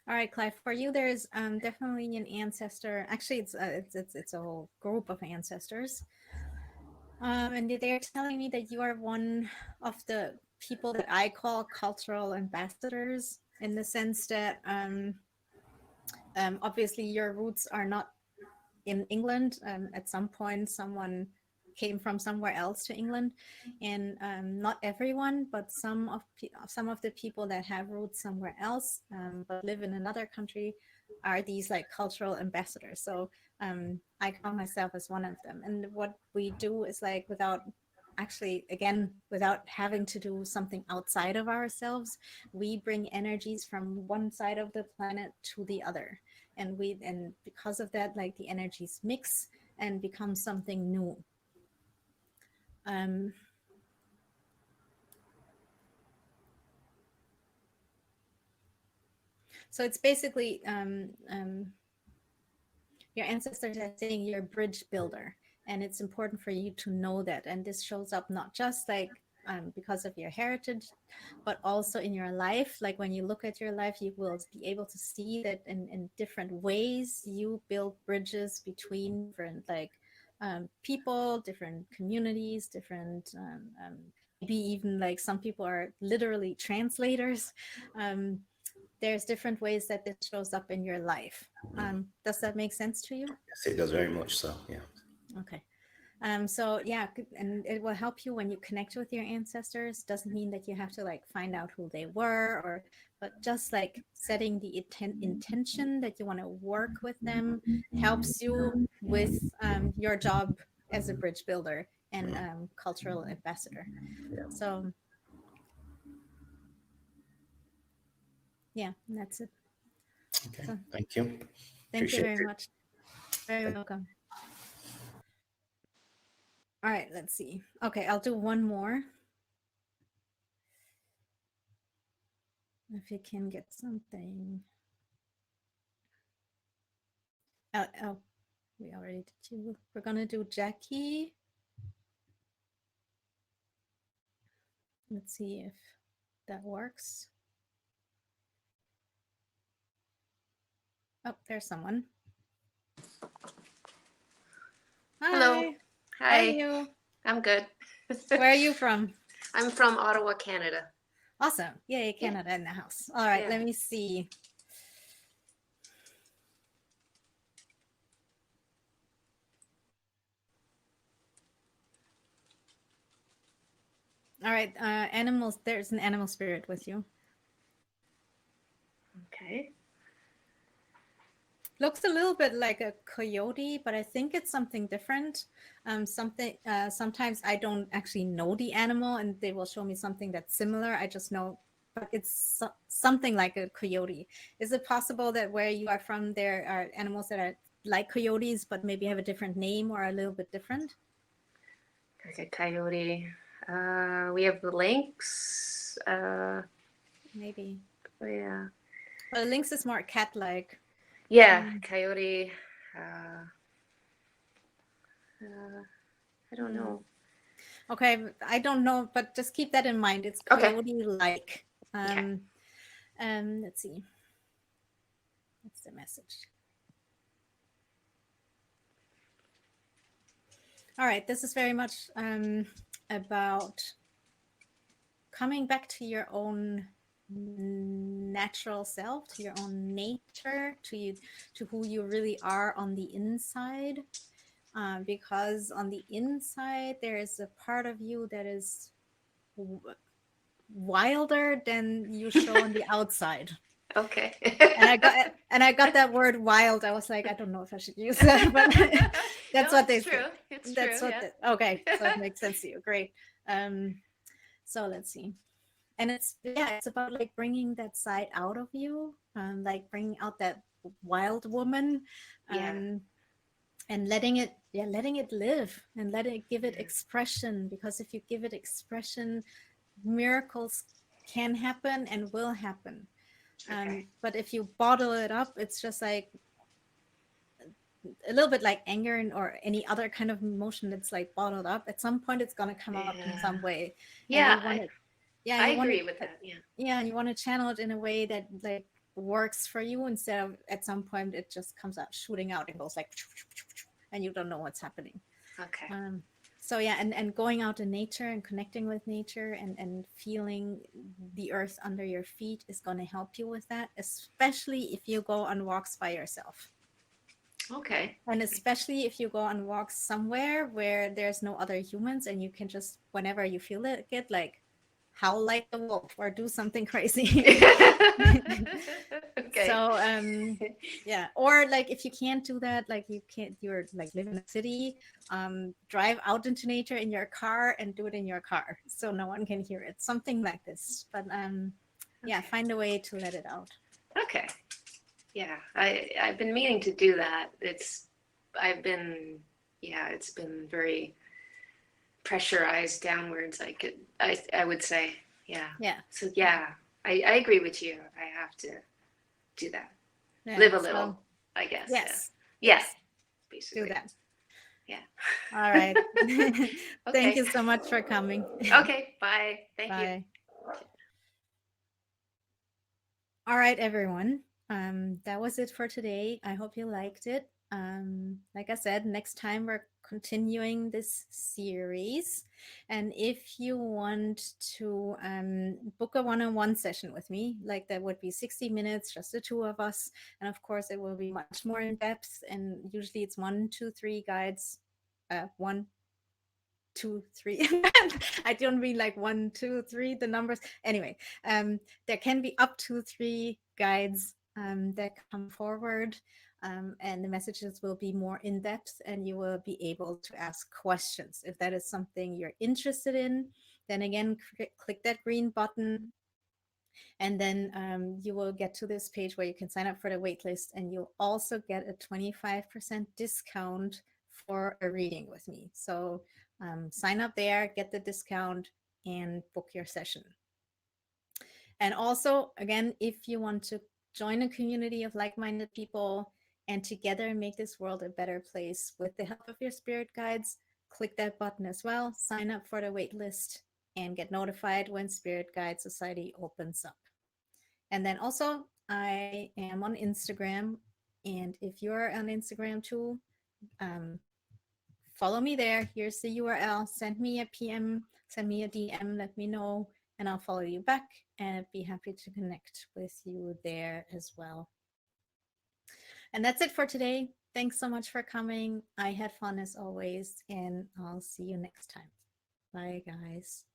All right, Clive. For you, there's definitely an ancestor. Actually, it's a whole group of ancestors. And they're telling me that you are one of the people that I call cultural ambassadors, in the sense that obviously your roots are not in England. At some point, someone came from somewhere else to England, and not everyone, but some of the people that have roots somewhere else but live in another country are these like cultural ambassadors. So I count myself as one of them. And what we do is like without having to do something outside of ourselves, we bring energies from one side of the planet to the other, and because of that, like the energies mix and become something new. So it's basically your ancestors are saying you're a bridge builder, and it's important for you to know that. And this shows up not just like because of your heritage, but also in your life. Like when you look at your life, you will be able to see that in different ways you build bridges between different people, different communities, different maybe even like some people are literally translators. There's different ways that this shows up in your life. Does that make sense to you? Yes, it does very much so. Yeah. Okay. So yeah, and it will help you when you connect with your ancestors. Doesn't mean that you have to like find out who they were, but just like setting the intention that you want to work with them helps you with your job as a bridge builder and cultural ambassador. So yeah, that's it. Okay. So, Thank you. thank you Appreciate very it. much. Very welcome. All right, let's see. Okay, I'll do one more. If you can get something. Oh, we already did two. We're gonna do Jackie. Let's see if that works. Oh, there's someone. Hi. Hello. How are Hi. you? I'm good. Where are you from? I'm from Ottawa, Canada. Awesome. Yay, Canada in the house. All right, Yeah. let me see. All right, animals. There's an animal spirit with you. Okay. Looks a little bit like a coyote, but I think it's something different. Sometimes I don't actually know the animal, and they will show me something that's similar. I just know, but it's something like a coyote. Is it possible that where you are from, there are animals that are like coyotes, but maybe have a different name or a little bit different? Like a coyote. We have the lynx. Maybe. Yeah. Well, lynx is more cat-like. Yeah, coyote. I don't know. Okay, I don't know, but just keep that in mind. It's Okay. coyote-like. Okay. Let's see. What's the message? All right, this is very much about coming back to your own natural self, to your own nature, to who you really are on the inside. Because on the inside, there is a part of you that is wilder than you show on the outside. Okay. and I got that word wild. I was like, I don't know if I should use that, but that's No, what they it's true. say. It's That's true. what. Yeah. Okay, so it makes sense to you. Great. So let's see. And it's about like bringing that side out of you, like bringing out that wild woman, Yeah. and letting it live and give it expression. Because if you give it expression, miracles can happen and will happen. Okay. But if you bottle it up, it's just like a little bit like anger or any other kind of emotion that's like bottled up. At some point, it's gonna come out in some way. Yeah. And I agree with that. Yeah. Yeah, and you want to channel it in a way that like works for you instead of at some point it just comes out shooting out and goes like, and you don't know what's happening. Okay. So yeah, and going out in nature and connecting with nature and feeling the earth under your feet is going to help you with that, especially if you go on walks by yourself. Okay. And especially if you go on walks somewhere where there's no other humans and you can just, whenever you feel it, get like howl like a wolf or do something crazy. Okay. So yeah, or like if you can't do that, like you're like live in a city, drive out into nature in your car and do it in your car so no one can hear it, something like this. But yeah, Okay. find a way to let it out. Okay. Yeah, I've been meaning to do that. It's been very pressurized downwards. I would say, yeah. Yeah. So yeah, I agree with you. I have to do that. Yeah, Live a so, little, I guess. yes. Yeah. Yes. Basically. Do that. Yeah. All right. Thank Okay. you so much for coming. Okay. Bye. Thank you. Bye. All right, everyone. That was it for today. I hope you liked it. Like I said, next time we're continuing this series. And if you want to book a one-on-one session with me, like that would be 60 minutes, just the two of us. And of course, it will be much more in depth. And usually it's 1, 2, 3 guides. 1, 2, 3. I don't mean like 1, 2, 3, the numbers. Anyway, there can be up to 3 guides that come forward, and the messages will be more in depth, and you will be able to ask questions. If that is something you're interested in, then again, click that green button, and then you will get to this page where you can sign up for the waitlist, and you'll also get a 25% discount for a reading with me. So sign up there, get the discount, and book your session. And also, again, if you want to join a community of like-minded people and together make this world a better place with the help of your spirit guides, click that button as well, sign up for the waitlist, and get notified when Spirit Guide Society opens up. And then also, I am on Instagram, and if you're on Instagram too, follow me there. Here's the URL. Send me a PM, send me a DM, let me know, and I'll follow you back, and I'd be happy to connect with you there as well. And that's it for today. Thanks so much for coming. I had fun as always, and I'll see you next time. Bye, guys.